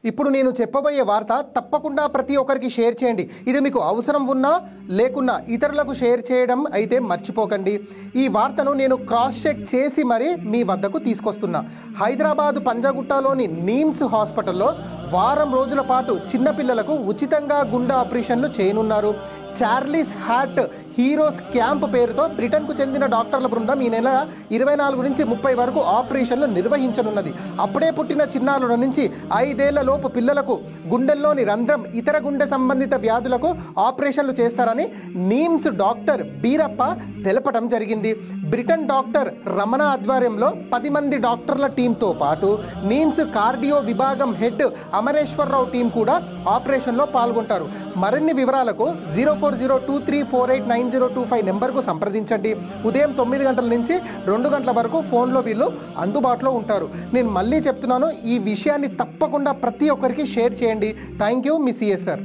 ఇప్పుడు నేను చెప్పబోయే వార్త తప్పకుండా ప్రతి ఒక్కరికి షేర్ చేయండి. ఇది మీకు అవసరం ఉన్నా లేకున్నా ఇతరులకు షేర్ చేయడం అయితే మర్చిపోకండి. ఈ వార్తను నేను క్రాస్ చెక్ చేసి మరీ మీ వద్దకు తీసుకొస్తున్నా. హైదరాబాద్ పంజాగుట్టలోని నీమ్స్ హాస్పిటల్లో వారం రోజుల పాటు చిన్నపిల్లలకు ఉచితంగా గుండె ఆపరేషన్లు చేయనున్నారు. చార్లీస్ హార్ట్ హీరోస్ క్యాంప్ పేరుతో బ్రిటన్కు చెందిన డాక్టర్ల బృందం ఈ నెల 24 నుంచి 30 వరకు ఆపరేషన్లు నిర్వహించనున్నది. అప్పుడే పుట్టిన చిన్నారుల నుంచి 5 ఏళ్ల లోపు పిల్లలకు గుండెల్లోని రంధ్రం, ఇతర గుండె సంబంధిత వ్యాధులకు ఆపరేషన్లు చేస్తారని నీమ్స్ డాక్టర్ బీరప్ప తెలపడం జరిగింది. బ్రిటన్ డాక్టర్ రమణ ఆధ్వర్యంలో 10 మంది డాక్టర్ల టీంతో పాటు నీమ్స్ కార్డియో విభాగం హెడ్ అమరేశ్వరరావు టీం కూడా ఆపరేషన్లో పాల్గొంటారు. మరిన్ని వివరాలకు 0402348905 నెంబర్కు సంప్రదించండి. ఉదయం 9 గంటల నుంచి 2 గంటల వరకు ఫోన్లో వీళ్ళు అందుబాటులో ఉంటారు. నేను మళ్ళీ చెప్తున్నాను, ఈ విషయాన్ని తప్పకుండా ప్రతి ఒక్కరికి షేర్ చేయండి. Thank you, me CSR.